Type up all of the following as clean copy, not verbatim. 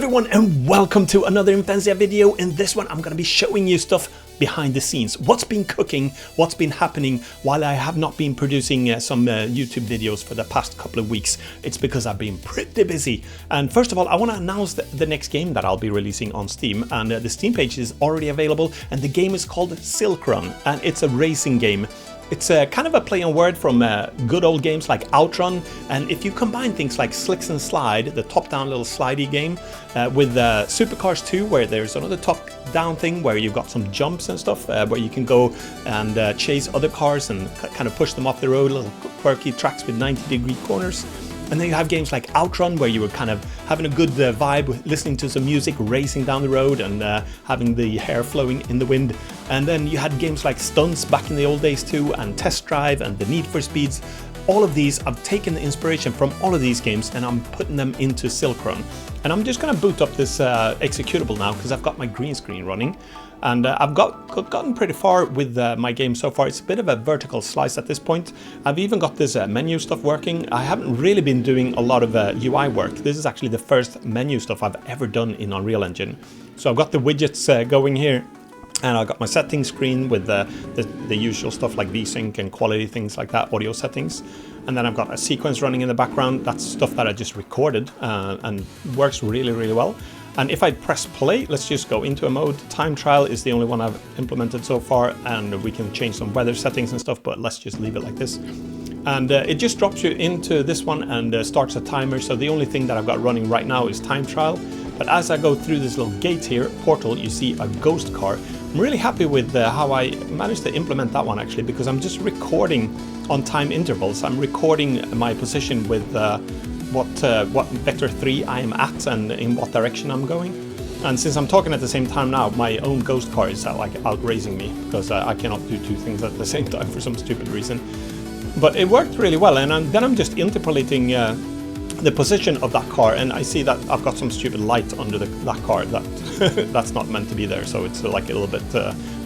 everyone and welcome to another Imphenzia video. In this one I'm going to be showing you stuff behind the scenes. What's been cooking, what's been happening while I have not been producing some YouTube videos for the past couple of weeks. It's because I've been pretty busy. And first of all, I want to announce the next game that I'll be releasing on Steam. And the Steam page is already available, and the game is called Silkrun, and it's a racing game. It's kind of a play on word from good old games like Outrun, and if you combine things like Slicks and Slide, the top-down little slidey game, with Supercars 2, where there's another top-down thing where you've got some jumps and stuff, where you can go and chase other cars and kind of push them off the road, little quirky tracks with 90-degree corners. And then you have games like Outrun, where you were kind of having a good vibe, listening to some music, racing down the road and having the hair flowing in the wind. And then you had games like Stunts back in the old days too, and Test Drive and the Need for Speeds. All of these, I've taken the inspiration from all of these games and I'm putting them into Silkrun. And I'm just going to boot up this executable now because I've got my green screen running. And I've gotten pretty far with my game so far. It's a bit of a vertical slice at this point. I've even got this menu stuff working. I haven't really been doing a lot of UI work. This is actually the first menu stuff I've ever done in Unreal Engine. So I've got the widgets going here. And I've got my settings screen with the usual stuff like VSync and quality, things like that, audio settings. And then I've got a sequence running in the background. That's stuff that I just recorded and works really, really well. And if I press play, let's just go into a mode. Time trial is the only one I've implemented so far, and we can change some weather settings and stuff, but let's just leave it like this. And it just drops you into this one and starts a timer. So the only thing that I've got running right now is time trial. But as I go through this little gate here, portal, you see a ghost car. I'm really happy with how I managed to implement that one actually, because I'm just recording on time intervals. I'm recording my position with what vector 3 I am at and in what direction I'm going. And since I'm talking at the same time now, my own ghost car is like out racing me because I cannot do two things at the same time for some stupid reason. But it worked really well, and then I'm just interpolating the position of that car, and I see that I've got some stupid light under that car that's not meant to be there, so it's like a little bit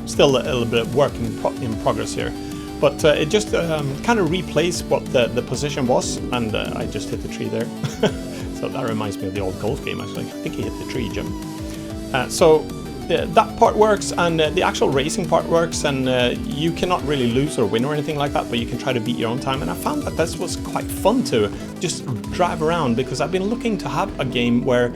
still a little bit of work in progress here. But it just kind of replays what the position was, and I just hit the tree there. So that reminds me of the old golf game actually. I think he hit the tree, Jim. So that part works, and the actual racing part works, and you cannot really lose or win or anything like that, but you can try to beat your own time. And I found that this was quite fun to just drive around, because I've been looking to have a game where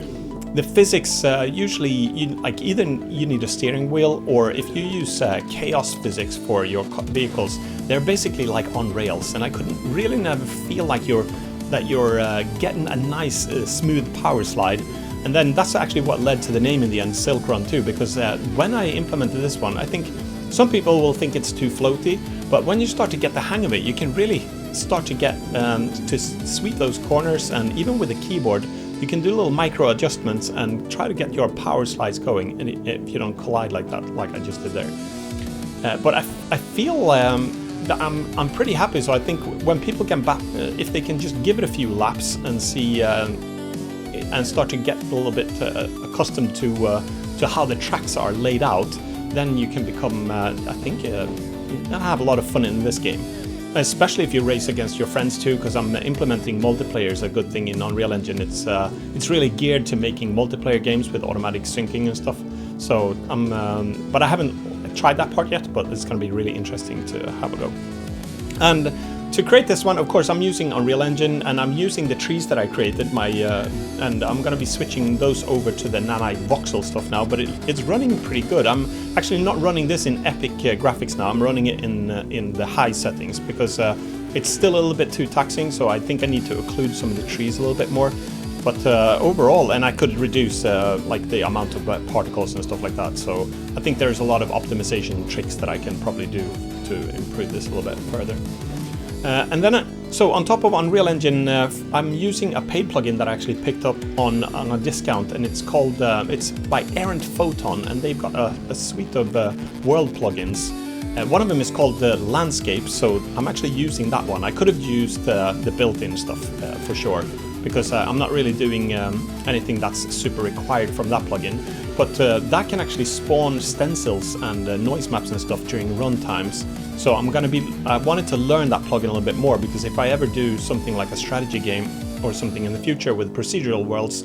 the physics usually either you need a steering wheel, or if you use chaos physics for your vehicles, they're basically like on rails, and I couldn't really never feel like you're getting a nice smooth power slide. And then that's actually what led to the name in the end, Silkrun too, because when I implemented this one, I think some people will think it's too floaty, but when you start to get the hang of it, you can really start to get to sweep those corners, and even with the keyboard, you can do little micro adjustments and try to get your power slides going, and if you don't collide like that, like I just did there. But I feel that I'm pretty happy, so I think when people can if they can just give it a few laps and see and start to get a little bit accustomed to how the tracks are laid out, then you can become, I think, have a lot of fun in this game. Especially if you race against your friends too, because I'm implementing multiplayer is a good thing in Unreal Engine. It's really geared to making multiplayer games with automatic syncing and stuff. So but I haven't tried that part yet, but it's going to be really interesting to have a go. And to create this one, of course, I'm using Unreal Engine, and I'm using the trees that I created, and I'm going to be switching those over to the nanite voxel stuff now, but it's running pretty good. I'm actually not running this in epic graphics now. I'm running it in the high settings, because it's still a little bit too taxing, so I think I need to occlude some of the trees a little bit more. But overall, and I could reduce like the amount of particles and stuff like that, so I think there's a lot of optimization tricks that I can probably do to improve this a little bit further. And then, so on top of Unreal Engine, I'm using a paid plugin that I actually picked up on a discount, and it's called, it's by Errant Photon, and they've got a suite of world plugins. One of them is called the Landscape, so I'm actually using that one. I could have used the built-in stuff for sure, because I'm not really doing anything that's super required from that plugin. But that can actually spawn stencils and noise maps and stuff during run times. So I wanted to learn that plugin a little bit more, because if I ever do something like a strategy game or something in the future with procedural worlds,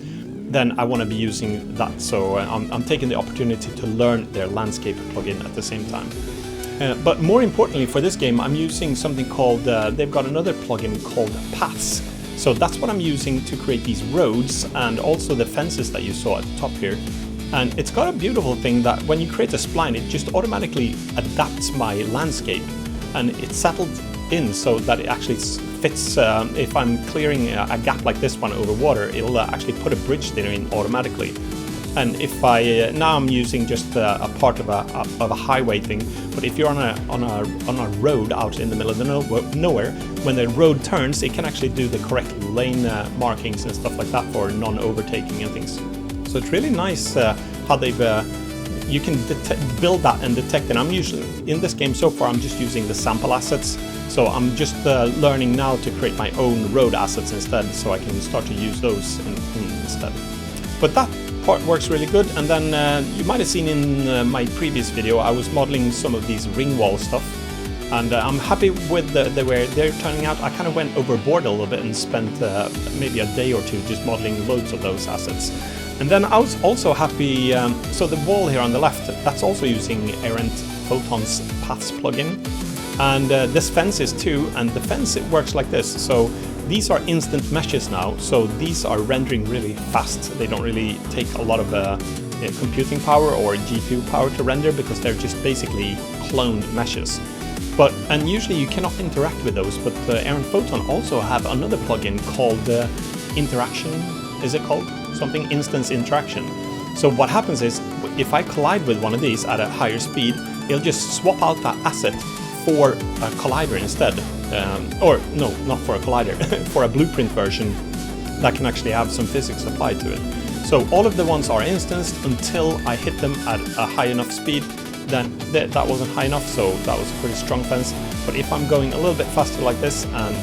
then I want to be using that. So I'm taking the opportunity to learn their landscape plugin at the same time. But more importantly for this game, I'm using something called, they've got another plugin called Paths. So that's what I'm using to create these roads and also the fences that you saw at the top here. And it's got a beautiful thing that when you create a spline, it just automatically adapts my landscape, and it's settled in so that it actually fits. If I'm clearing a gap like this one over water, it'll actually put a bridge there in automatically. And if I now I'm using just a part of a highway thing, but if you're on a road out in the middle of nowhere, when the road turns, it can actually do the correct lane markings and stuff like that for non-overtaking and things. So it's really nice how they've you can build that and detect it. I'm usually in this game so far I'm just using the sample assets, so I'm just learning now to create my own road assets instead, so I can start to use those instead. But that part works really good. And then you might have seen in my previous video I was modeling some of these ring wall stuff, and I'm happy with the way they're turning out. I kind of went overboard a little bit and spent maybe a day or two just modeling loads of those assets. And then I was also happy, so the wall here on the left, that's also using Imphenzia Paths plugin. And this fence is too, and the fence, it works like this. So these are instant meshes now, so these are rendering really fast. They don't really take a lot of computing power or GPU power to render, because they're just basically cloned meshes. And usually you cannot interact with those, but Imphenzia also have another plugin called Interaction, is it called? Something Instance Interaction. So what happens is, if I collide with one of these at a higher speed, it'll just swap out that asset for a collider instead. Or no, not for a collider, for a blueprint version that can actually have some physics applied to it. So all of the ones are instanced until I hit them at a high enough speed. Then that wasn't high enough, so that was a pretty strong fence. But if I'm going a little bit faster like this and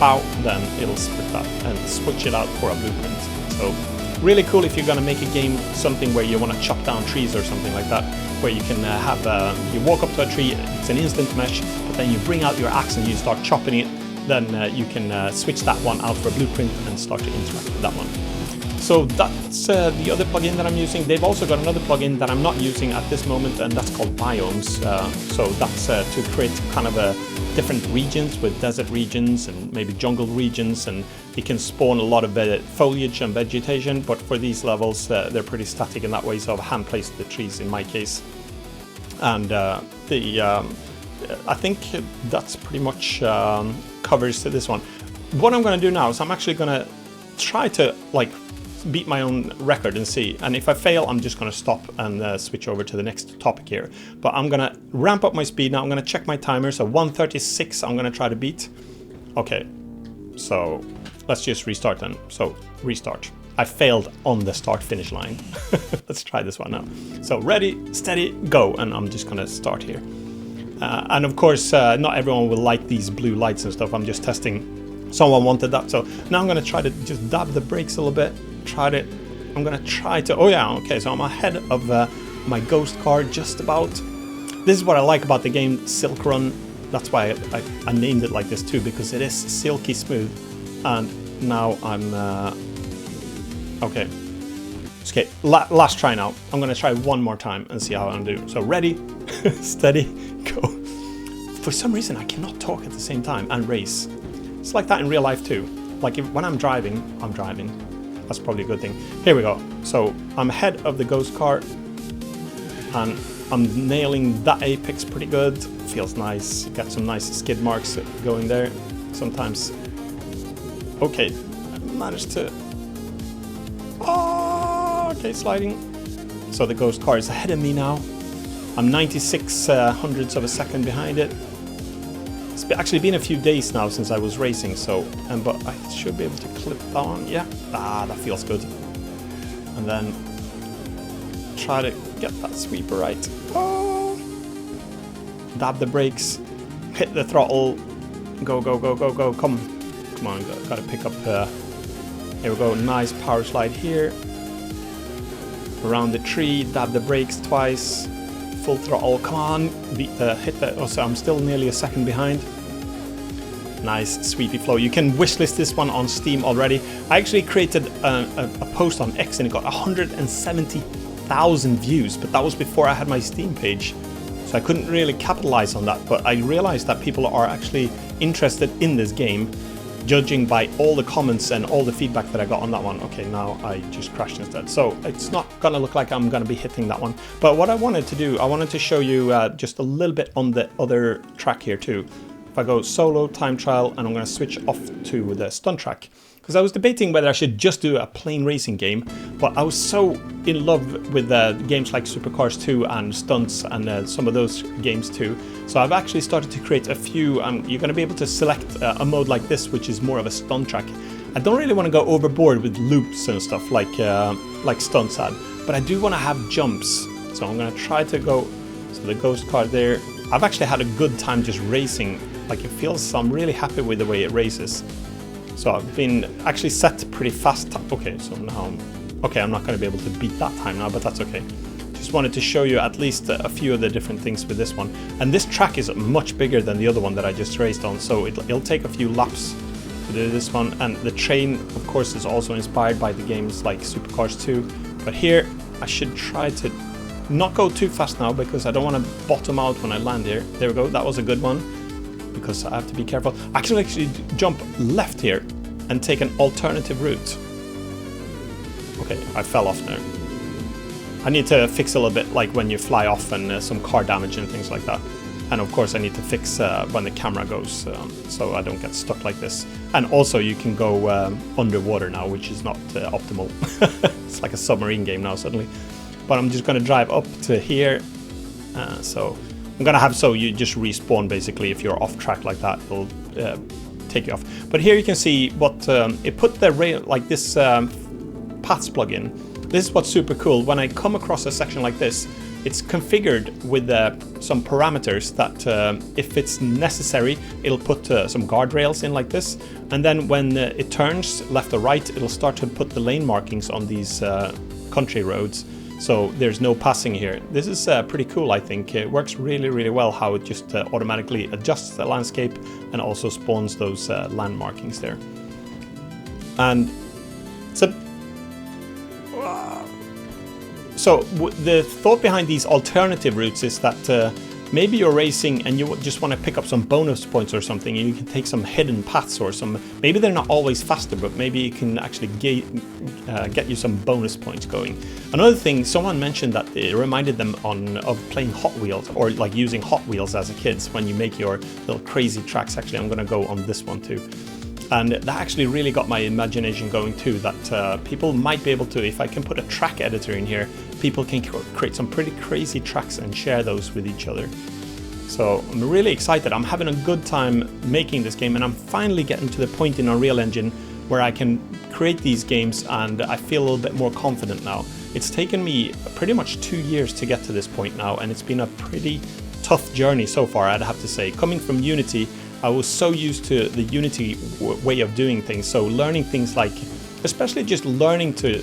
bow, then it'll split that and switch it out for a blueprint. So really cool if you're gonna make a game something where you want to chop down trees or something like that, where you can have you walk up to a tree, it's an instant mesh, but then you bring out your axe and you start chopping it, then you can switch that one out for a blueprint and start to interact with that one. So that's the other plugin that I'm using. They've also got another plugin that I'm not using at this moment, and that's called Biomes. So that's to create kind of different regions, with desert regions and maybe jungle regions, and you can spawn a lot of foliage and vegetation, but for these levels they're pretty static in that way, so I've hand placed the trees in my case. And I think that's pretty much covers to this one. What I'm going to do now is I'm actually going to try to beat my own record and see, and if I fail I'm just going to stop and switch over to the next topic here. But I'm going to ramp up my speed now. I'm going to check my timer, so 1:36 I'm going to try to beat. Okay, so let's just restart then. So restart. I failed on the start finish line. Let's try this one now. So ready, steady, go, and I'm just going to start here. And of course not everyone will like these blue lights and stuff. I'm just testing. Someone wanted that, so now I'm going to try to just dab the brakes a little bit. I'm going to try to, oh yeah, okay, so I'm ahead of my ghost car just about. This is what I like about the game Silkrun. That's why I named it like this too, because it is silky smooth. And now I'm okay, last try now. I'm going to try one more time and see how I'm doing. So ready, steady, go. For some reason I cannot talk at the same time and race. It's like that in real life too. Like when I'm driving, I'm driving. That's probably a good thing. Here we go. So I'm ahead of the ghost car and I'm nailing that apex pretty good. Feels nice. Got some nice skid marks going there. Sometimes. Okay, I managed to. Oh, okay, sliding. So the ghost car is ahead of me now. I'm 96 hundredths of a second behind it. It's actually been a few days now since I was racing, so but I should be able to clip that on. Yeah, that feels good. And then try to get that sweeper right. Oh. Dab the brakes, hit the throttle, go, go, go, go, go. Come on, gotta pick up. Here we go. Nice power slide here. Around the tree, dab the brakes twice. Full throttle, come on, hit that. Oh, so I'm still nearly a second behind. Nice sweepy flow. You can wishlist this one on Steam already. I actually created a post on X and it got 170,000 views, but that was before I had my Steam page. So I couldn't really capitalize on that, but I realized that people are actually interested in this game, judging by all the comments and all the feedback that I got on that one. Okay, now I just crashed instead. So it's not gonna look like I'm gonna be hitting that one. But what I wanted to do, I wanted to show you just a little bit on the other track here too. If I go solo, time trial, and I'm gonna switch off to the stunt track. Because I was debating whether I should just do a plain racing game, but I was so in love with games like Supercars 2 and Stunts and some of those games too. So I've actually started to create a few. You're going to be able to select a mode like this, which is more of a stunt track. I don't really want to go overboard with loops and stuff like Stunts had, but I do want to have jumps. So I'm going to try to go. So the ghost car there. I've actually had a good time just racing. Like it feels. So I'm really happy with the way it races. So I've been actually set pretty fast. Okay, so now I'm not going to be able to beat that time now, but that's okay. Just wanted to show you at least a few of the different things with this one. And this track is much bigger than the other one that I just raced on, so it'll take a few laps to do this one. And the train, of course, is also inspired by the games like Supercars 2. But here, I should try to not go too fast now because I don't want to bottom out when I land here. There we go, that was a good one. Because I have to be careful. I can actually jump left here and take an alternative route. Okay, I fell off there. I need to fix a little bit like when you fly off and some car damage and things like that. And of course I need to fix when the camera goes so I don't get stuck like this. And also you can go underwater now, which is not optimal. It's like a submarine game now suddenly. But I'm just going to drive up to here. So I'm gonna have, so you just respawn basically if you're off track like that, it'll take you off. But here you can see what it put the rail, like this paths plugin. This is what's super cool. When I come across a section like this, it's configured with some parameters that if it's necessary, it'll put some guardrails in like this. And then when it turns left or right, it'll start to put the lane markings on these country roads. So there's no passing here. This is pretty cool, I think. It works really, really well how it just automatically adjusts the landscape and also spawns those land markings there. And so the thought behind these alternative routes is that maybe you're racing and you just want to pick up some bonus points or something, and you can take some hidden paths or some, maybe they're not always faster, but maybe you can actually get you some bonus points going. Another thing, someone mentioned that it reminded them of playing Hot Wheels, or like using Hot Wheels as a kid when you make your little crazy tracks. Actually, I'm going to go on this one too. And that actually really got my imagination going too, that people might be able to, if I can put a track editor in here, people can create some pretty crazy tracks and share those with each other. So I'm really excited. I'm having a good time making this game, and I'm finally getting to the point in Unreal Engine where I can create these games and I feel a little bit more confident now. It's taken me pretty much 2 years to get to this point now, and it's been a pretty tough journey so far, I'd have to say. Coming from Unity, I was so used to the Unity way of doing things, so learning things like, especially just learning to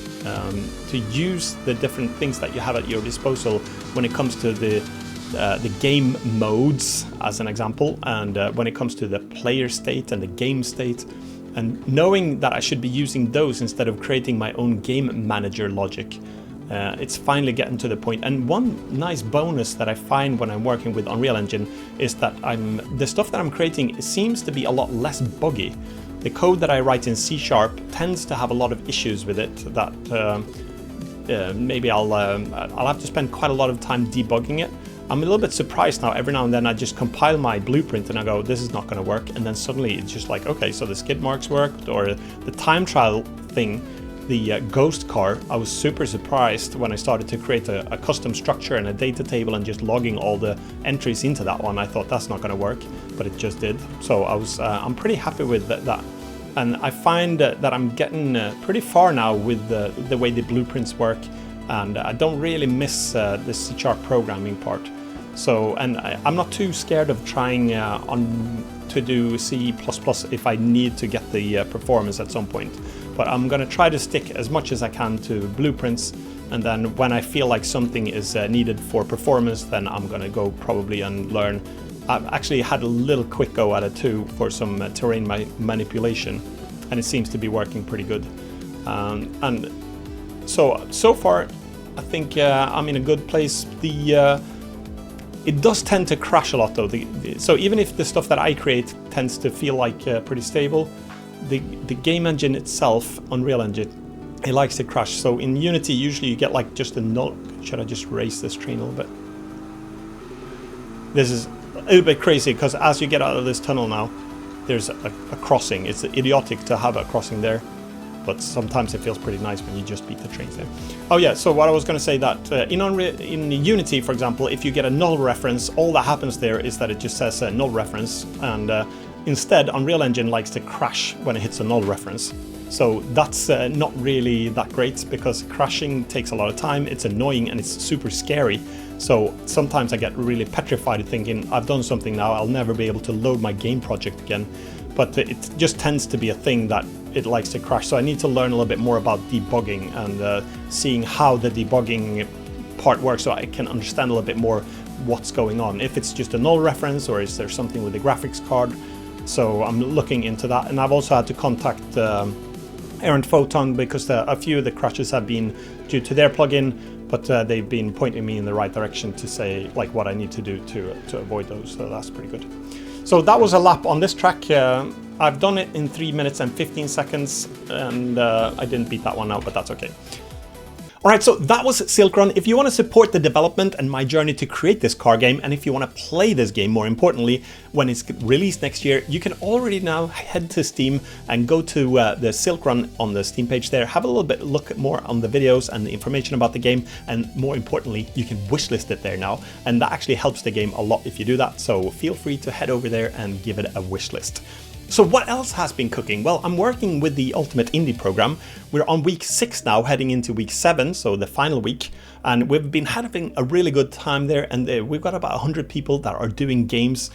use the different things that you have at your disposal when it comes to the game modes, as an example, and when it comes to the player state and the game state, and knowing that I should be using those instead of creating my own game manager logic. It's finally getting to the point. And one nice bonus that I find when I'm working with Unreal Engine is that the stuff that I'm creating seems to be a lot less buggy. The code that I write in C# tends to have a lot of issues with it that maybe I'll have to spend quite a lot of time debugging it. I'm a little bit surprised now. Every now and then I just compile my blueprint and I go, this is not going to work, and then suddenly it's just like, okay, so the skid marks worked, or the time trial thing. The ghost car, I was super surprised when I started to create a custom structure and a data table and just logging all the entries into that one. I thought that's not going to work, but it just did. So I'm pretty happy with that. And I find that I'm getting pretty far now with the way the blueprints work, and I don't really miss the C# programming part. So, and I'm not too scared of trying to do C++ if I need to get the performance at some point. But I'm going to try to stick as much as I can to blueprints, and then when I feel like something is needed for performance, then I'm going to go probably and learn I've actually had a little quick go at it too for some terrain manipulation, and it seems to be working pretty good. And so far, I think I'm in a good place. It does tend to crash a lot though. So even if the stuff that I create tends to feel like pretty stable, the game engine itself, Unreal Engine, it likes to crash. So in Unity, usually you get like just a null. Should I just raise this train a little bit? This is a little bit crazy because as you get out of this tunnel now, there's a crossing. It's idiotic to have a crossing there, but sometimes it feels pretty nice when you just beat the trains there. Oh yeah, so what I was going to say that in Unity, for example, if you get a null reference, all that happens there is that it just says null reference, and instead Unreal Engine likes to crash when it hits a null reference. So that's not really that great because crashing takes a lot of time, it's annoying, and it's super scary. So sometimes I get really petrified thinking, I've done something now, I'll never be able to load my game project again. But it just tends to be a thing that it likes to crash. So I need to learn a little bit more about debugging and seeing how the debugging part works so I can understand a little bit more what's going on. If it's just a null reference or is there something with the graphics card. So I'm looking into that. And I've also had to contact Errant Photon because a few of the crashes have been due to their plugin, but they've been pointing me in the right direction to say like what I need to do to avoid those. So that's pretty good. So that was a lap on this track. I've done it in 3 minutes and 15 seconds, and I didn't beat that one out, but that's okay. Alright, so that was Silkrun. If you want to support the development and my journey to create this car game, and if you want to play this game, more importantly, when it's released next year, you can already now head to Steam and go to the Silkrun on the Steam page there, have a little bit look more on the videos and the information about the game, and more importantly, you can wishlist it there now, and that actually helps the game a lot if you do that, so feel free to head over there and give it a wishlist. So what else has been cooking? Well, I'm working with the Ultimate Indie program. We're on week 6 now, heading into week 7, so the final week. And we've been having a really good time there, and we've got about 100 people that are doing games,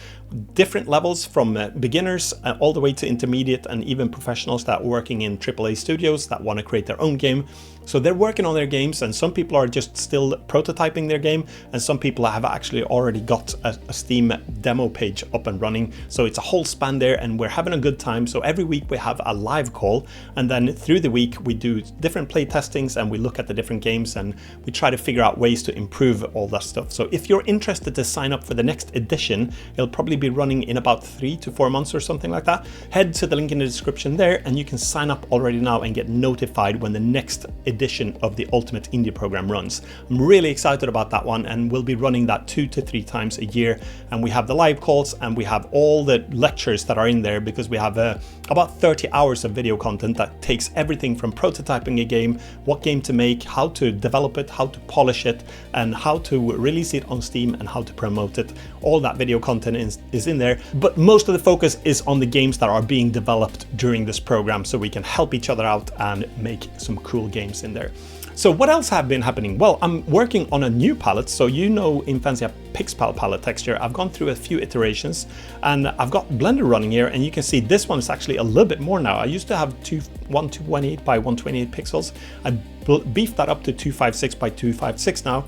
different levels from beginners all the way to intermediate and even professionals that are working in AAA studios that want to create their own game. So they're working on their games, and some people are just still prototyping their game, and some people have actually already got a Steam demo page up and running. So it's a whole span there, and we're having a good time. So every week we have a live call, and then through the week we do different play testings and we look at the different games and we try to figure out ways to improve all that stuff. So if you're interested to sign up for the next edition, it'll probably be running in about 3 to 4 months or something like that. Head to the link in the description there and you can sign up already now and get notified when the next edition of the Ultimate Indie program runs. I'm really excited about that one, and we'll be running that 2 to 3 times a year, and we have the live calls and we have all the lectures that are in there because we have about 30 hours of video content that takes everything from prototyping a game, what game to make, how to develop it, how to polish it, and how to release it on Steam and how to promote it. All that video content is in there, but most of the focus is on the games that are being developed during this program so we can help each other out and make some cool games in there. So what else have been happening? Well, I'm working on a new palette. So you know Imphenzia Pixpal palette texture. I've gone through a few iterations and I've got Blender running here, and you can see this one is actually a little bit more now. I used to have 128 by 128 pixels. I beefed that up to 256 by 256 now.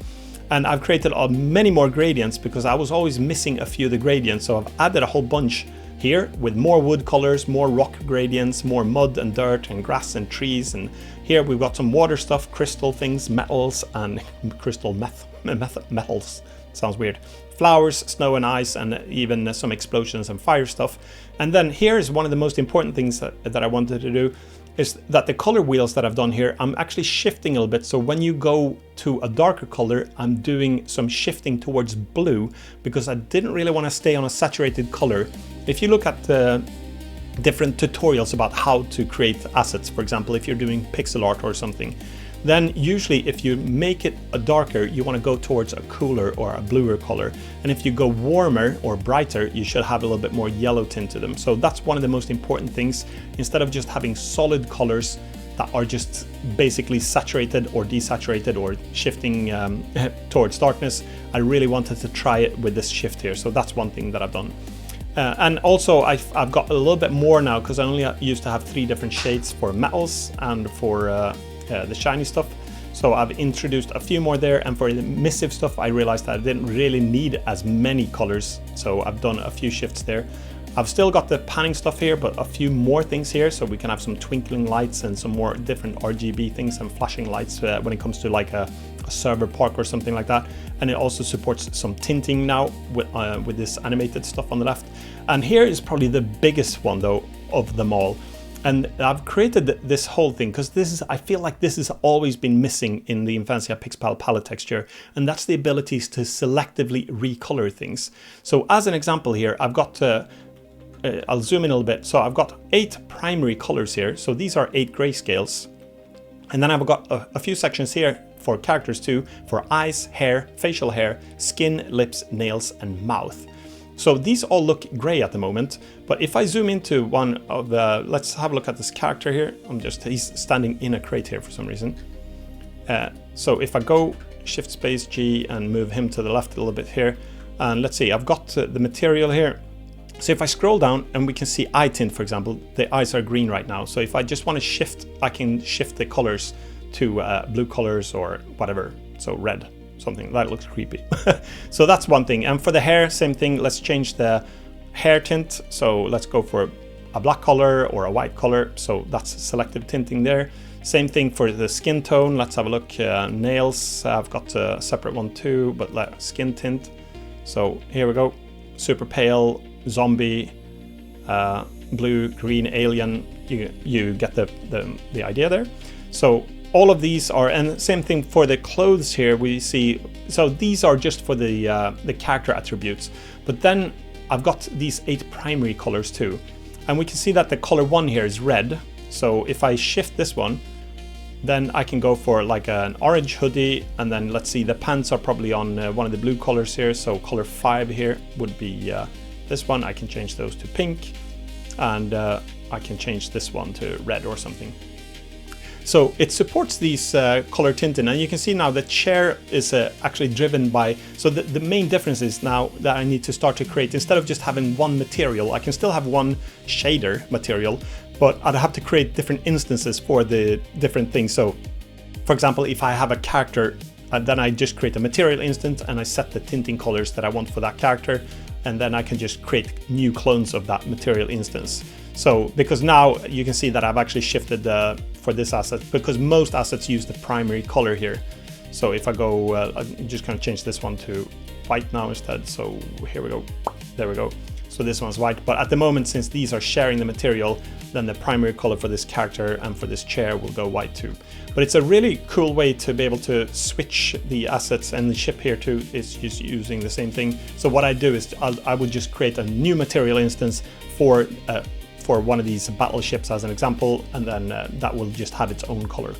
And I've created many more gradients because I was always missing a few of the gradients. So I've added a whole bunch here with more wood colors, more rock gradients, more mud and dirt and grass and trees. And here we've got some water stuff, crystal things, metals, and crystal metals. Sounds weird. Flowers, snow and ice, and even some explosions and fire stuff. And then here is one of the most important things that I wanted to do, is that the color wheels that I've done here, I'm actually shifting a little bit. So when you go to a darker color, I'm doing some shifting towards blue because I didn't really want to stay on a saturated color. If you look at the different tutorials about how to create assets, for example, if you're doing pixel art or something, then usually if you make it a darker, you want to go towards a cooler or a bluer color. And if you go warmer or brighter, you should have a little bit more yellow tint to them. So that's one of the most important things. Instead of just having solid colors that are just basically saturated or desaturated or shifting towards darkness, I really wanted to try it with this shift here. So that's one thing that I've done. And also I've got a little bit more now because I only used to have 3 different shades for metals and for the shiny stuff. So I've introduced a few more there, and for the emissive stuff I realized that I didn't really need as many colors, so I've done a few shifts there. I've still got the panning stuff here, but a few more things here, so we can have some twinkling lights and some more different RGB things and flashing lights when it comes to like a server park or something like that. And it also supports some tinting now with this animated stuff on the left. And here is probably the biggest one though of them all. And I've created this whole thing because I feel like this has always been missing in the Imphenzia Pixpal palette texture, and that's the ability to selectively recolor things. So as an example here, I've got I'll zoom in a little bit. So I've got 8 primary colors here. So these are 8 grayscales. And then I've got a few sections here for characters too, for eyes, hair, facial hair, skin, lips, nails, and mouth. So these all look gray at the moment, but if I zoom into one of the, let's have a look at this character here. He's standing in a crate here for some reason. So if I go Shift Space G and move him to the left a little bit here, and let's see, I've got the material here. So if I scroll down and we can see eye tint, for example, the eyes are green right now. So if I just want to shift, I can shift the colors to blue colors or whatever. So red, something that looks creepy. So that's one thing. And for the hair, same thing. Let's change the hair tint. So let's go for a black color or a white color. So that's selective tinting there. Same thing for the skin tone. Let's have a look. Nails, I've got a separate one too, but skin tint. So here we go. Super pale, zombie, blue, green, alien. You get the idea there. So all of these are, and same thing for the clothes here. We see, so these are just for the character attributes. But then I've got these 8 primary colors too, and we can see that the color 1 here is red. So if I shift this one, then I can go for like an orange hoodie, and then let's see, the pants are probably on one of the blue colors here. So color 5 here would be this one. I can change those to pink, and I can change this one to red or something. So it supports these color tinting, and you can see now the chair is actually driven by, so the main difference is now that I need to start to create, instead of just having one material, I can still have one shader material, but I'd have to create different instances for the different things. So for example, if I have a character, then I just create a material instance and I set the tinting colors that I want for that character, and then I can just create new clones of that material instance. So because now you can see that I've actually shifted for this asset, because most assets use the primary color here. So if I go, I'm just going to change this one to white now instead. So here we go. There we go. So this one's white, but at the moment, since these are sharing the material, then the primary color for this character and for this chair will go white too. But it's a really cool way to be able to switch the assets, and the ship here too is just using the same thing. So what I do is I would just create a new material instance for one of these battleships as an example, and then that will just have its own color.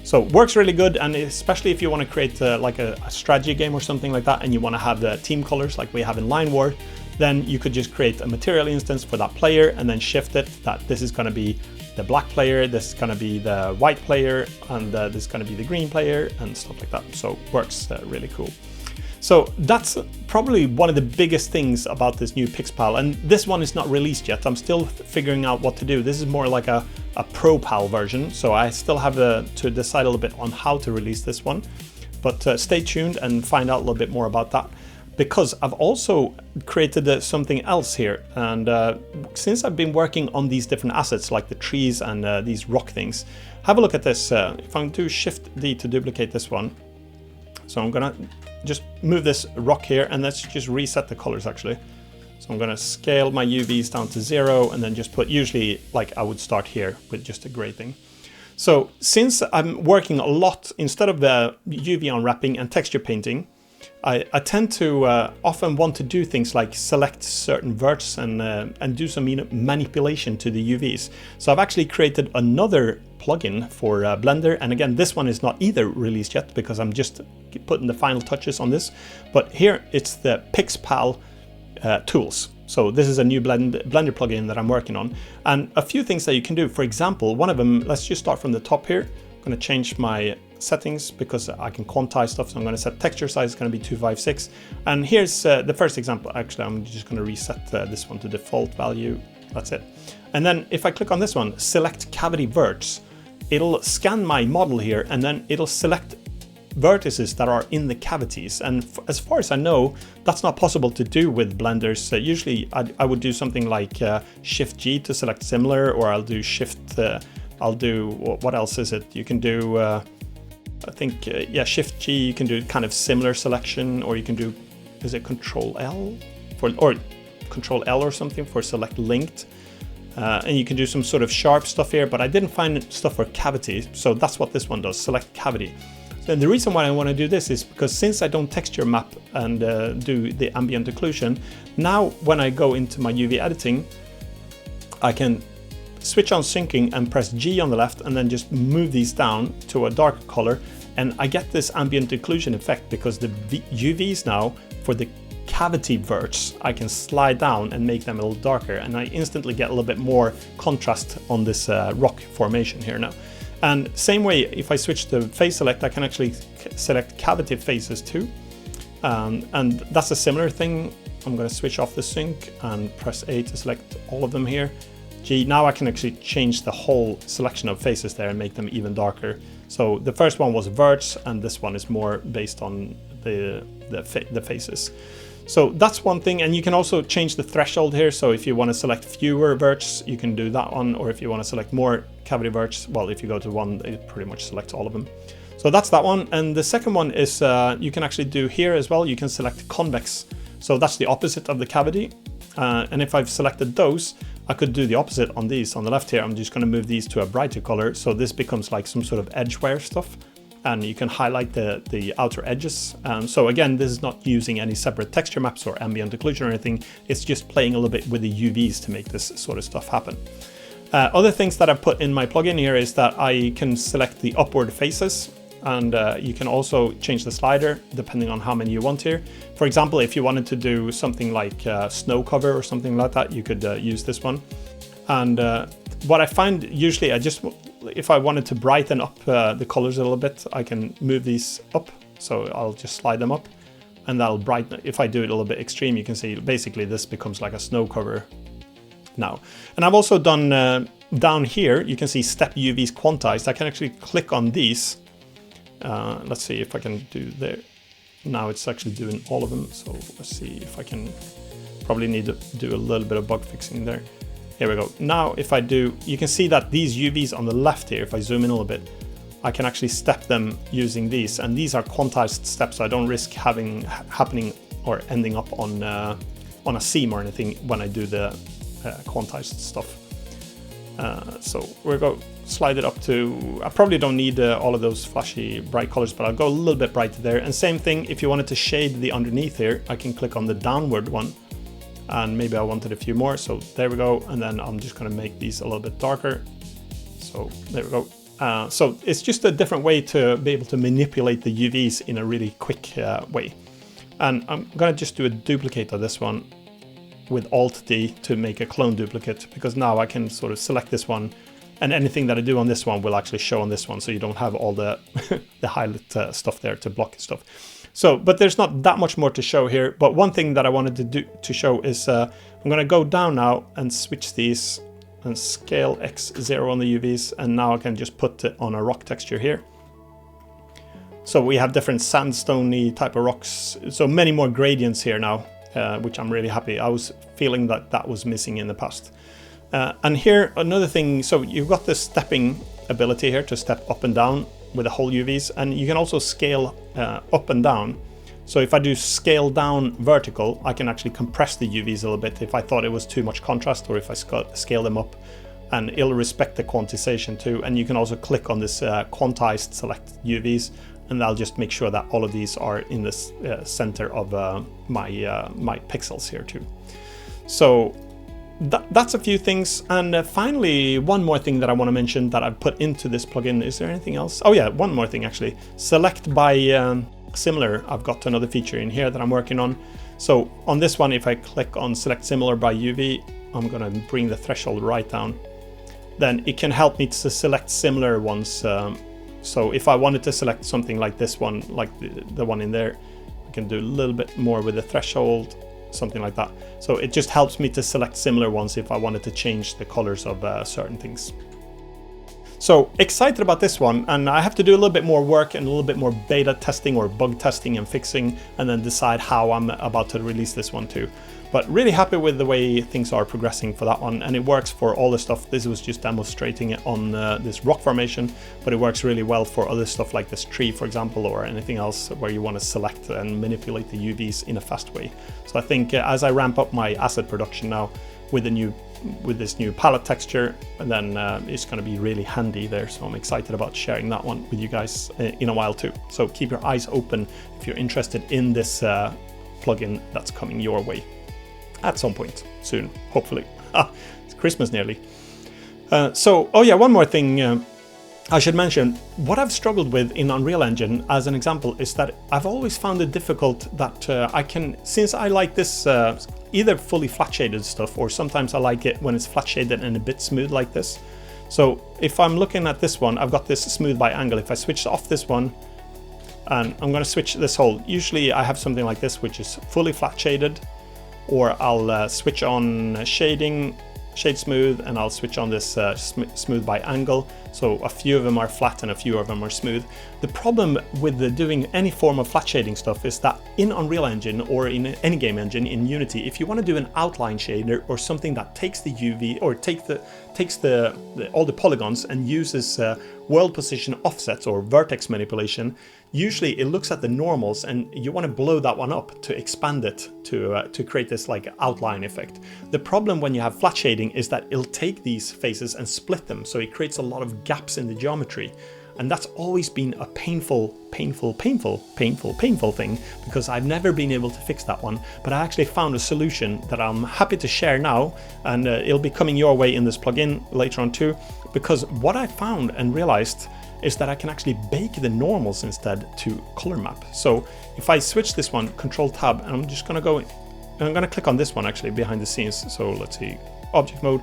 So works really good, and especially if you want to create like a strategy game or something like that, and you want to have the team colors like we have in Line War, then you could just create a material instance for that player and then shift it, that this is going to be the black player, this is going to be the white player, and this is going to be the green player, and stuff like that. So works really cool. So that's probably one of the biggest things about this new Pixpal, and this one is not released yet. I'm still figuring out what to do. This is more like a Pro Pal version, so I still have to decide a little bit on how to release this one. But stay tuned and find out a little bit more about that, because I've also created something else here. And since I've been working on these different assets like the trees and these rock things, have a look at this. If I do Shift D to duplicate this one, so I'm gonna just move this rock here, and let's just reset the colors actually. So I'm gonna scale my UVs down to 0, and then just put, usually like I would start here with just a gray thing. So since I'm working a lot, instead of UV unwrapping and texture painting, I tend to often want to do things like select certain verts and do some manipulation to the UVs. So I've actually created another plugin for Blender, and again, this one is not either released yet because I'm just putting the final touches on this. But here it's the Pixpal tools. So this is a new Blender plugin that I'm working on, and a few things that you can do. For example, one of them, let's just start from the top here. I'm going to change my settings because I can quantize stuff. So I'm going to set texture size, it's going to be 256. And here's the first example. Actually, I'm just going to reset this one to default value. That's it. And then if I click on this one, select cavity verts, it'll scan my model here and then it'll select vertices that are in the cavities. And as far as I know, that's not possible to do with blenders. Usually I would do something like Shift G to select similar, or I'll do what else is it? You can do, I think, yeah, Shift G, you can do kind of similar selection, or you can do, is it Control L? Or Control L or something for select linked. And you can do some sort of sharp stuff here, but I didn't find stuff for cavity. So that's what this one does, select cavity. And the reason why I want to do this is because since I don't texture map and do the ambient occlusion, now when I go into my UV editing, I can switch on syncing and press G on the left and then just move these down to a dark color. And I get this ambient occlusion effect because the UVs now for the cavity verts, I can slide down and make them a little darker. And I instantly get a little bit more contrast on this rock formation here now. And same way, if I switch to face select, I can actually select cavity faces too. And that's a similar thing. I'm going to switch off the sync and press A to select all of them here. G, now I can actually change the whole selection of faces there and make them even darker. So the first one was verts, and this one is more based on the faces. So that's one thing, and you can also change the threshold here. So if you want to select fewer verts, you can do that one, or if you want to select more cavity verts, well, if you go to one, it pretty much selects all of them. So that's that one. And the second one is you can actually do here as well. You can select convex. So that's the opposite of the cavity. And if I've selected those, I could do the opposite on these on the left here. I'm just going to move these to a brighter color. So this becomes like some sort of edge wear stuff. And you can highlight the outer edges. So again, this is not using any separate texture maps or ambient occlusion or anything. It's just playing a little bit with the UVs to make this sort of stuff happen. Other things that I put in my plugin here is that I can select the upward faces, and you can also change the slider depending on how many you want here. For example, if you wanted to do something like snow cover or something like that, you could use this one. And what I find usually, if I wanted to brighten up the colors a little bit, I can move these up. So I'll just slide them up and that'll brighten. If I do it a little bit extreme, you can see basically this becomes like a snow cover now. And I've also done down here, you can see step UVs quantized. I can actually click on these. Let's see if I can do there. Now it's actually doing all of them. So let's see if I can, probably need to do a little bit of bug fixing there. Here we go. Now if I do, you can see that these UVs on the left here, if I zoom in a little bit, I can actually step them using these, and these are quantized steps, so I don't risk happening or ending up on a seam or anything when I do the quantized stuff. So we'll go slide it up to, I probably don't need all of those flashy bright colors, but I'll go a little bit brighter there. And same thing, if you wanted to shade the underneath here, I can click on the downward one. And maybe I wanted a few more, so there we go. And then I'm just going to make these a little bit darker. So there we go. So it's just a different way to be able to manipulate the UVs in a really quick way. And I'm going to just do a duplicate of this one with Alt-D to make a clone duplicate, because now I can sort of select this one, and anything that I do on this one will actually show on this one, so you don't have all the the highlight stuff there to block stuff. So, but there's not that much more to show here. But one thing that I wanted to show is I'm going to go down now and switch these and scale X0 on the UVs. And now I can just put it on a rock texture here. So we have different sandstone-y type of rocks. So many more gradients here now, which I'm really happy. I was feeling that that was missing in the past. And here, another thing. So you've got this stepping ability here to step up and down with the whole UVs, and you can also scale up and down. So if I do scale down vertical, I can actually compress the UVs a little bit if I thought it was too much contrast, or if I scale them up, and it'll respect the quantization too. And you can also click on this quantized select UVs, and I'll just make sure that all of these are in this center of my pixels here too. So that's a few things. And finally, one more thing that I want to mention that I've put into this plugin. Is there anything else? Oh yeah, one more thing actually. Select by similar. I've got another feature in here that I'm working on. So on this one, if I click on select similar by UV, I'm going to bring the threshold right down. Then it can help me to select similar ones. So if I wanted to select something like this one, like the one in there, I can do a little bit more with the threshold, something like that. So it just helps me to select similar ones if I wanted to change the colors of certain things. So excited about this one, and I have to do a little bit more work and a little bit more beta testing or bug testing and fixing, and then decide how I'm about to release this one too. But really happy with the way things are progressing for that one, and it works for all the stuff. This was just demonstrating it on this rock formation, but it works really well for other stuff like this tree, for example, or anything else where you want to select and manipulate the UVs in a fast way. So I think as I ramp up my asset production now with this new palette texture, and then it's going to be really handy there. So I'm excited about sharing that one with you guys in a while too. So keep your eyes open if you're interested in this plugin that's coming your way at some point soon, hopefully. It's Christmas nearly. Oh yeah, one more thing I should mention. What I've struggled with in Unreal Engine, as an example, is that I've always found it difficult that I can, since I like this either fully flat shaded stuff, or sometimes I like it when it's flat shaded and a bit smooth like this. So if I'm looking at this one, I've got this smooth by angle. If I switch off this one, and I'm going to switch this whole, usually I have something like this which is fully flat shaded, or I'll switch on shading, shade smooth, and I'll switch on this smooth by angle. So a few of them are flat and a few of them are smooth. The problem with doing any form of flat shading stuff is that in Unreal Engine or in any game engine, in Unity, if you want to do an outline shader or something that takes the UV or takes all the polygons and uses world position offsets or vertex manipulation, usually it looks at the normals and you want to blow that one up to expand it to create this like outline effect. The problem when you have flat shading is that it'll take these faces and split them, so it creates a lot of gaps in the geometry. And that's always been a painful thing, because I've never been able to fix that one. But I actually found a solution that I'm happy to share now, and it'll be coming your way in this plugin later on too. Because what I found and realized is that I can actually bake the normals instead to color map. So if I switch this one, Control Tab, and I'm just gonna go, and I'm gonna click on this one actually behind the scenes. So let's see, Object Mode,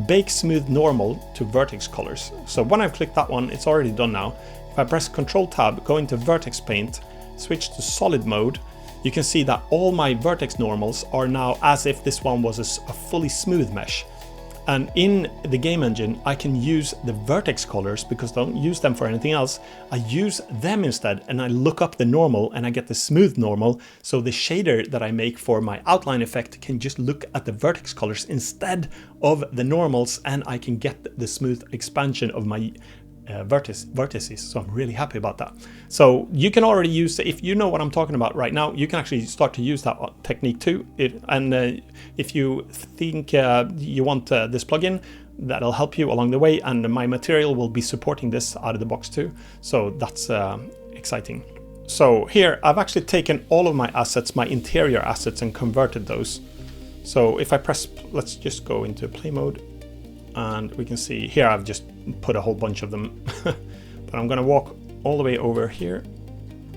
Bake Smooth Normal to Vertex Colors. So when I've clicked that one, it's already done now. If I press Control Tab, go into Vertex Paint, switch to Solid Mode, you can see that all my vertex normals are now as if this one was a fully smooth mesh. And in the game engine, I can use the vertex colors because I don't use them for anything else. I use them instead, and I look up the normal and I get the smooth normal. So the shader that I make for my outline effect can just look at the vertex colors instead of the normals, and I can get the smooth expansion of my vertices. So I'm really happy about that. So you can already use, if you know what I'm talking about right now, you can actually start to use that technique too. If you think you want this plugin, that'll help you along the way, and my material will be supporting this out of the box too. So that's exciting. So here I've actually taken all of my assets, my interior assets, and converted those. So if I press, let's just go into play mode, and we can see here I've just put a whole bunch of them. But I'm gonna walk all the way over here.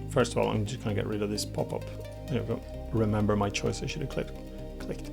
First of all, I'm just gonna get rid of this pop-up. There we go. Remember my choice, I should have clicked.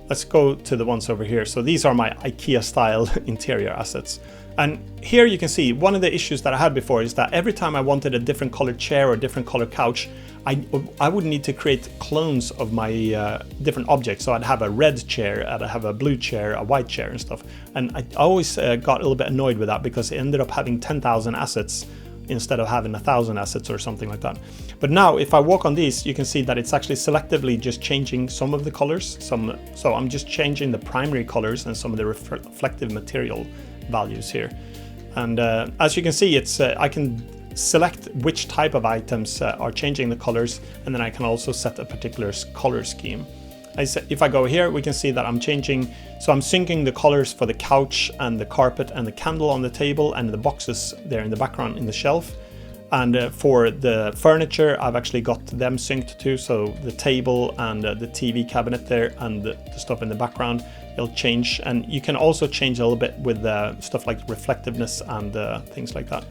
Let's go to the ones over here. So these are my IKEA style interior assets. And here you can see one of the issues that I had before is that every time I wanted a different colored chair or a different colored couch, I would need to create clones of my different objects. So I'd have a red chair, I'd have a blue chair, a white chair and stuff. And I always got a little bit annoyed with that because it ended up having 10,000 assets instead of having 1,000 assets or something like that. But now if I walk on these, you can see that it's actually selectively just changing some of the colors. So I'm just changing the primary colors and some of the reflective material values here. And as you can see, it's I can select which type of items are changing the colors, and then I can also set a particular color scheme. If I go here, we can see that I'm changing, so I'm syncing the colors for the couch and the carpet and the candle on the table and the boxes there in the background in the shelf. And for the furniture, I've actually got them synced too, so the table and the TV cabinet there and the stuff in the background, it'll change. And you can also change a little bit with stuff like reflectiveness and things like that.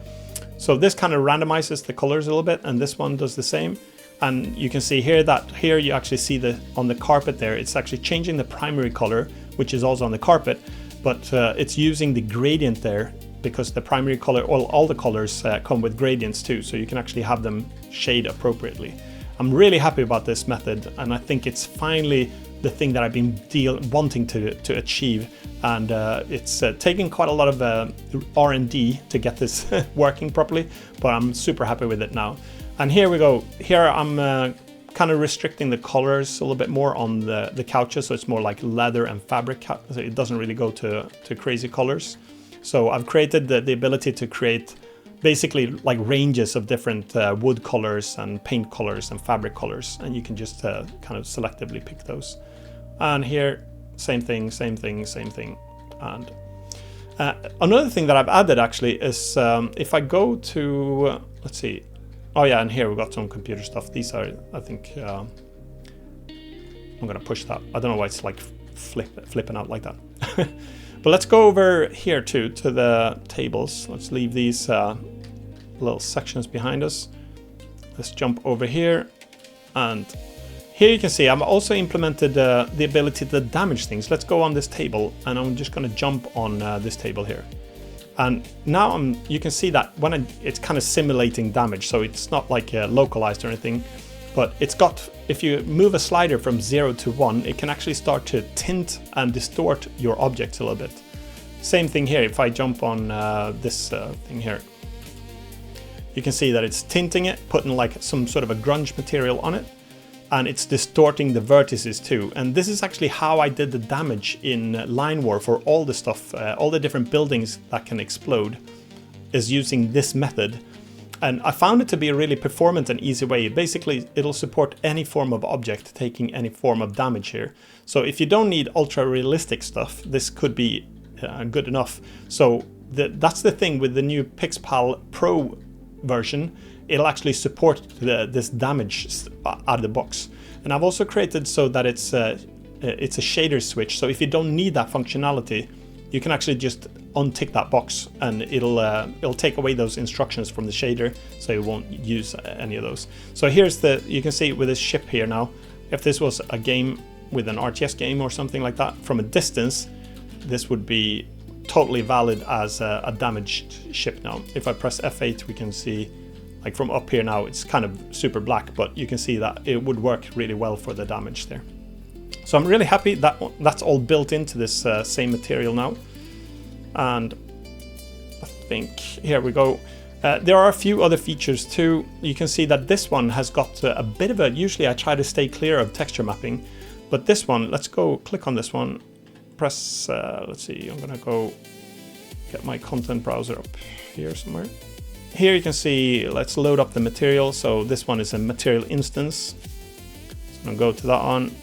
So this kind of randomizes the colors a little bit, and this one does the same. And you can see here that here you actually see on the carpet there, it's actually changing the primary color, which is also on the carpet, but it's using the gradient there because the primary color, all the colors come with gradients too, so you can actually have them shade appropriately. I'm really happy about this method, and I think it's finally the thing that I've been wanting to achieve, and it's taken quite a lot of R&D to get this working properly, but I'm super happy with it now. And here we go. Here I'm kind of restricting the colors a little bit more on the couches, so it's more like leather and fabric, so it doesn't really go to crazy colors. So I've created the ability to create basically like ranges of different wood colors and paint colors and fabric colors, and you can just kind of selectively pick those. And here, same thing. And another thing that I've added actually is if I go to, let's see, oh yeah, and here we've got some computer stuff. These are, I think, I'm gonna push that. I don't know why it's like flipping out like that. But let's go over here to the tables. Let's leave these little sections behind us. Let's jump over here, and here you can see I've also implemented the ability to damage things. Let's go on this table, and I'm just going to jump on this table here. And now you can see that when it's kind of simulating damage, so it's not like localized or anything, but it's got, if you move a slider from 0 to 1, it can actually start to tint and distort your objects a little bit. Same thing here. If I jump on this thing here, you can see that it's tinting it, putting like some sort of a grunge material on it, and it's distorting the vertices too. And this is actually how I did the damage in Line War for all the stuff, all the different buildings that can explode, is using this method. And I found it to be a really performant and easy way. Basically, it'll support any form of object taking any form of damage here. So if you don't need ultra realistic stuff, this could be good enough. So that's the thing with the new PixPal Pro version. It'll actually support this damage out of the box. And I've also created so that it's a shader switch. So if you don't need that functionality, you can actually just untick that box, and it'll take away those instructions from the shader, so you won't use any of those. So here's you can see with this ship here now, if this was a game with an RTS game or something like that, from a distance, this would be totally valid as a damaged ship now. If I press F8, we can see, like from up here now, it's kind of super black, but you can see that it would work really well for the damage there. So I'm really happy that that's all built into this same material now. And I think, here we go. There are a few other features too. You can see that this one has got a bit of a, usually I try to stay clear of texture mapping, but this one, let's go click on this one, press, let's see, I'm gonna go get my content browser up here somewhere. Here you can see, let's load up the material. So this one is a material instance. So I'm gonna go to that one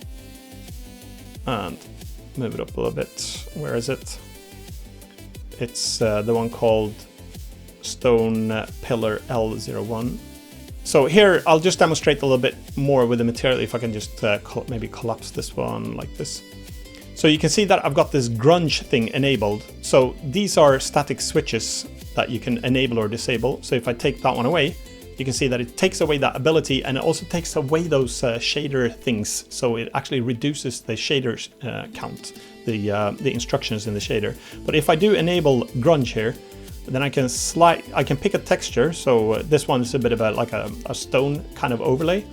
and move it up a little bit. Where is it? It's the one called Stone Pillar L01. So here I'll just demonstrate a little bit more with the material. If I can just maybe collapse this one like this. So you can see that I've got this grunge thing enabled. So these are static switches that you can enable or disable. So if I take that one away, you can see that it takes away that ability, and it also takes away those shader things. So it actually reduces the shaders count, the instructions in the shader. But if I do enable grunge here, then I can pick a texture. So this one is a bit of like a stone kind of overlay.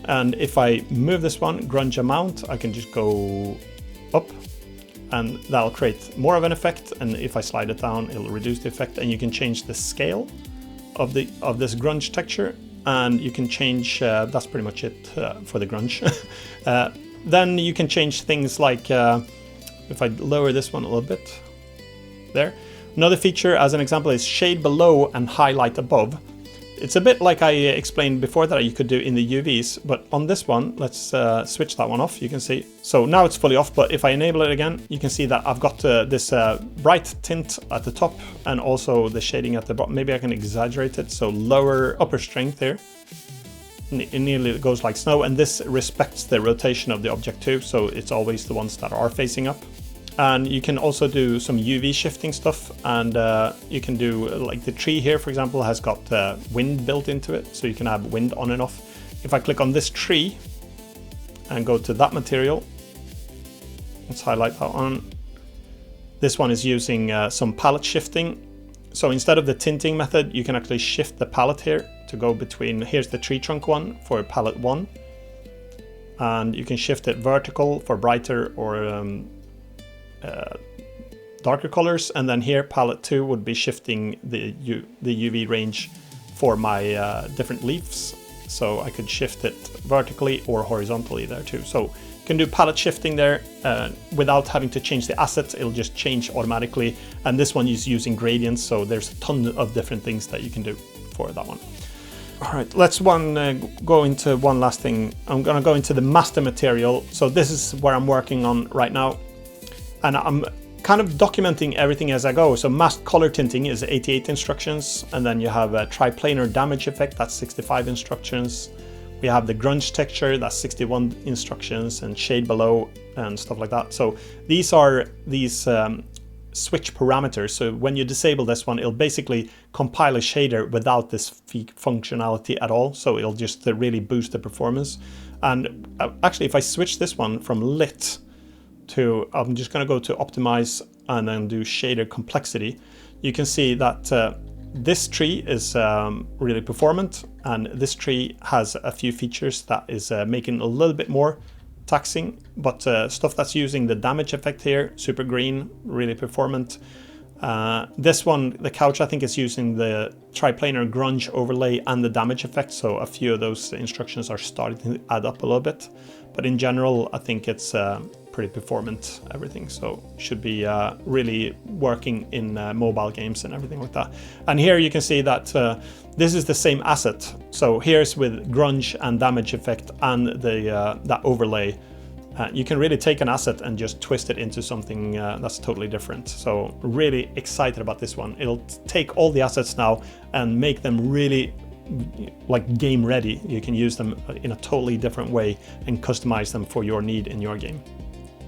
And if I move this one, grunge amount, I can just go up, and that'll create more of an effect. And if I slide it down, it'll reduce the effect. And you can change the scale of this grunge texture, and you can change, that's pretty much it for the grunge. Then you can change things like, if I lower this one a little bit, there. Another feature, as an example, is shade below and highlight above. It's a bit like I explained before that you could do in the UVs, but on this one, let's switch that one off, you can see. So now it's fully off, but if I enable it again, you can see that I've got this bright tint at the top and also the shading at the bottom. Maybe I can exaggerate it, so lower upper strength here. It nearly goes like snow, and this respects the rotation of the object too, so it's always the ones that are facing up. And you can also do some UV shifting stuff, and you can do, like the tree here, for example, has got wind built into it, so you can have wind on and off. If I click on this tree and go to that material, let's highlight that one. This one is using some palette shifting. So instead of the tinting method, you can actually shift the palette here to go between, here's the tree trunk one for palette 1. and you can shift it vertical for brighter or darker colors, and then here palette 2 would be shifting the UV range for my different leaves, so I could shift it vertically or horizontally there too. So you can do palette shifting there without having to change the assets. It'll just change automatically, and this one is using gradients, so there's a ton of different things that you can do for that one. All right, let's go into one last thing. I'm gonna go into the master material. So this is where I'm working on right now, and I'm kind of documenting everything as I go. So masked color tinting is 88 instructions, and then you have a triplanar damage effect, that's 65 instructions. We have the grunge texture, that's 61 instructions, and shade below and stuff like that. So these are these switch parameters. So when you disable this one, it'll basically compile a shader without this functionality at all. So it'll just really boost the performance. And actually, if I switch this one from lit to, I'm just going to go to optimize and then do shader complexity, you can see that this tree is really performant, and this tree has a few features that is making a little bit more taxing, but stuff that's using the damage effect here, super green, really performant. This one, the couch, I think is using the triplanar grunge overlay and the damage effect, so a few of those instructions are starting to add up a little bit, but in general I think it's pretty performant, everything, so should be really working in mobile games and everything like that. And here you can see that this is the same asset, so here's with grunge and damage effect and the that overlay. You can really take an asset and just twist it into something that's totally different. So really excited about this one. It'll take all the assets now and make them really like game ready. You can use them in a totally different way and customize them for your need in your game.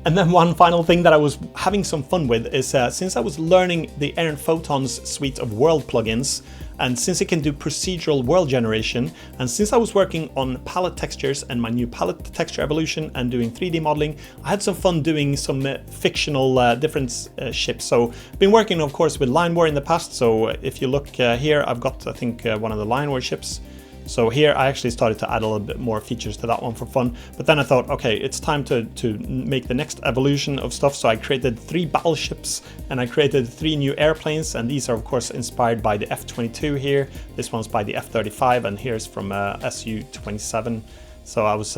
And then one final thing that I was having some fun with is since I was learning the Aaron Photons suite of world plugins, and since it can do procedural world generation, and since I was working on palette textures and my new palette texture evolution and doing 3D modeling, I had some fun doing some fictional different ships. So I've been working, of course, with Lion War in the past. So if you look here, I've got, I think, one of the Lion War ships. So here I actually started to add a little bit more features to that one for fun, but then I thought, okay, it's time to make the next evolution of stuff. So I created 3 battleships and I created 3 new airplanes, and these are of course inspired by the F-22 here. This one's by the F-35, and here's from Su-27. So I was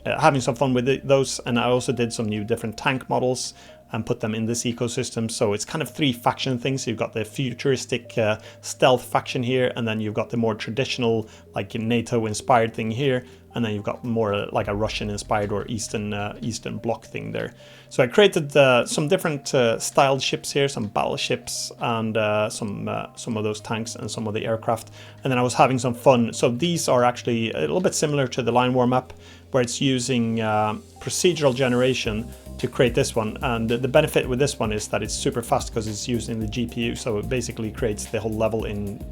having some fun with those, and I also did some new different tank models and put them in this ecosystem. So it's kind of 3 faction things. You've got the futuristic stealth faction here, and then you've got the more traditional, like NATO inspired thing here, and then you've got more like a Russian inspired or Eastern Bloc thing there. So I created some different styled ships here, some battleships, and some of those tanks and some of the aircraft. And then I was having some fun. So these are actually a little bit similar to the Lion War map, where it's using procedural generation to create this one. And the benefit with this one is that it's super fast because it's using the GPU. So it basically creates the whole level in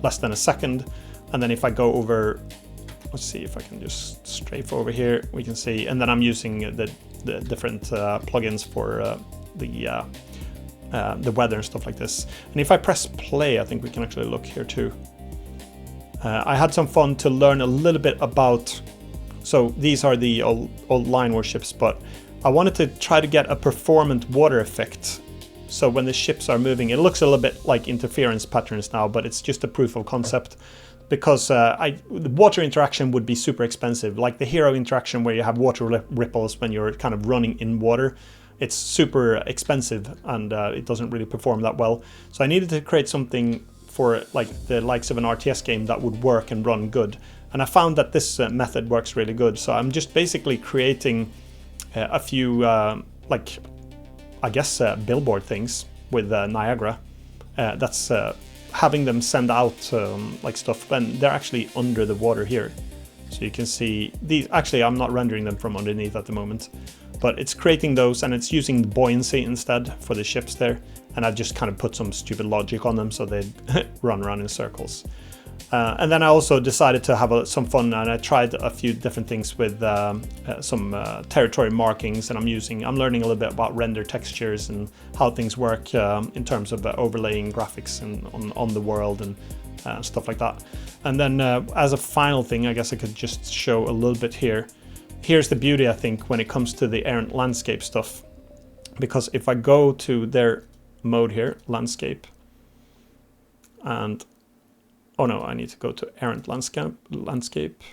less than a second. And then if I go over, let's see if I can just strafe over here, we can see, and then I'm using the different plugins for the weather and stuff like this. And if I press play, I think we can actually look here too. I had some fun to learn a little bit about, so these are the old Lion War ships, but I wanted to try to get a performant water effect. So when the ships are moving, it looks a little bit like interference patterns now, but it's just a proof of concept, because the water interaction would be super expensive. Like the hero interaction where you have water ripples when you're kind of running in water, it's super expensive and it doesn't really perform that well. So I needed to create something for like the likes of an RTS game that would work and run good. And I found that this method works really good. So I'm just basically creating a few, like, I guess, billboard things with Niagara. That's having them send out like stuff when they're actually under the water here. So you can see these, actually I'm not rendering them from underneath at the moment, but it's creating those, and it's using buoyancy instead for the ships there. And I've just kind of put some stupid logic on them so they run around in circles. And then I also decided to have some fun, and I tried a few different things with some territory markings, and I'm learning a little bit about render textures and how things work in terms of overlaying graphics and on the world, and stuff like that. And then as a final thing, I guess I could just show a little bit here. Here's the beauty, I think, when it comes to the errant landscape stuff. Because if I go to their mode here, landscape, and oh no, I need to go to errant landscape.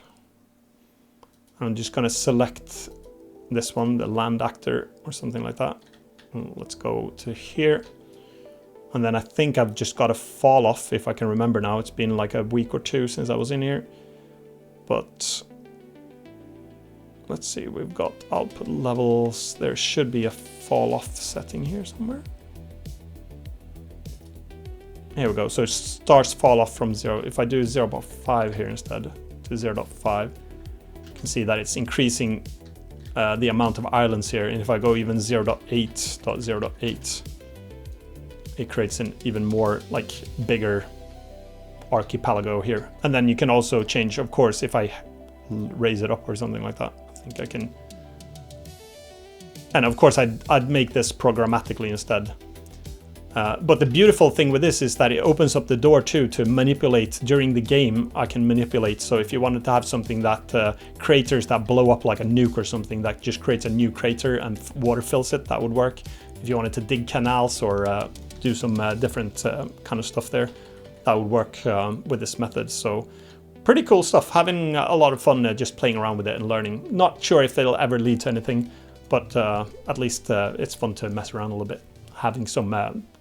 I'm just going to select this one, the land actor or something like that. Let's go to here. And then I think I've just got a fall off, if I can remember now. It's been like a week or two since I was in here. But let's see, we've got output levels. There should be a fall off setting here somewhere. Here we go. So it starts fall off from 0. If I do 0.5 here instead to 0.5, you can see that it's increasing the amount of islands here. And if I go even 0.8.0.8, it creates an even more like bigger archipelago here. And then you can also change, of course, if I raise it up or something like that. I think I can. And of course, I'd make this programmatically instead. But the beautiful thing with this is that it opens up the door too to manipulate during the game. I can manipulate. So if you wanted to have something that craters that blow up like a nuke or something that just creates a new crater and water fills it, that would work. If you wanted to dig canals or do some different kind of stuff there, that would work with this method. So pretty cool stuff. Having a lot of fun just playing around with it and learning. Not sure if it'll ever lead to anything, but at least it's fun to mess around a little bit. Having some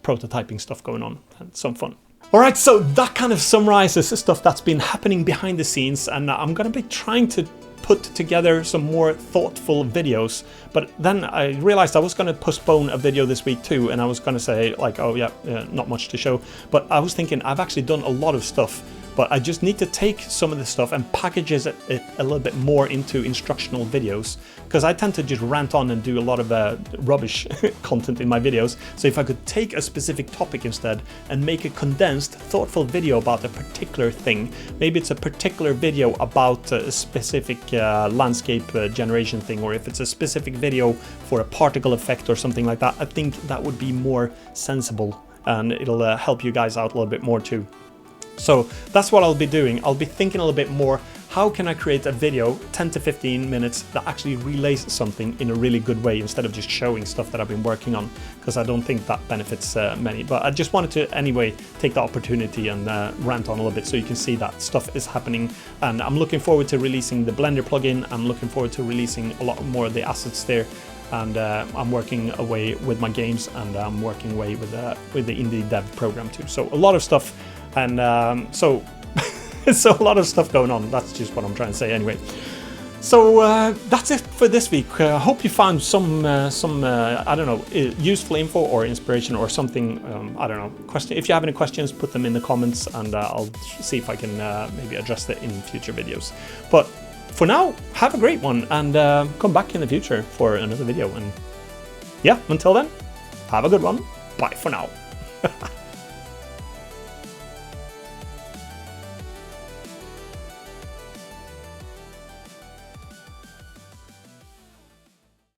prototyping stuff going on and some fun. All right, so that kind of summarizes the stuff that's been happening behind the scenes, and I'm going to be trying to put together some more thoughtful videos. But then I realized I was going to postpone a video this week too, and I was going to say like, oh yeah, not much to show. But I was thinking I've actually done a lot of stuff, but I just need to take some of this stuff and packages it a little bit more into instructional videos, because I tend to just rant on and do a lot of rubbish content in my videos. So if I could take a specific topic instead and make a condensed, thoughtful video about a particular thing, maybe it's a particular video about a specific landscape generation thing, or if it's a specific video for a particle effect or something like that, I think that would be more sensible, and it'll help you guys out a little bit more too. So that's what I'll be doing. I'll be thinking a little bit more, how can I create a video, 10 to 15 minutes, that actually relays something in a really good way instead of just showing stuff that I've been working on, because I don't think that benefits many. But I just wanted to anyway take the opportunity and rant on a little bit so you can see that stuff is happening. And I'm looking forward to releasing the Blender plugin. I'm looking forward to releasing a lot more of the assets there. And I'm working away with my games, and I'm working away with the indie dev program too. So a lot of stuff. And so a lot of stuff going on. That's just what I'm trying to say anyway. So that's it for this week. I hope you found some I don't know, useful info or inspiration or something. I don't know. If you have any questions, put them in the comments, and I'll see if I can maybe address that in future videos. But for now, have a great one, and come back in the future for another video. And yeah, until then, have a good one. Bye for now.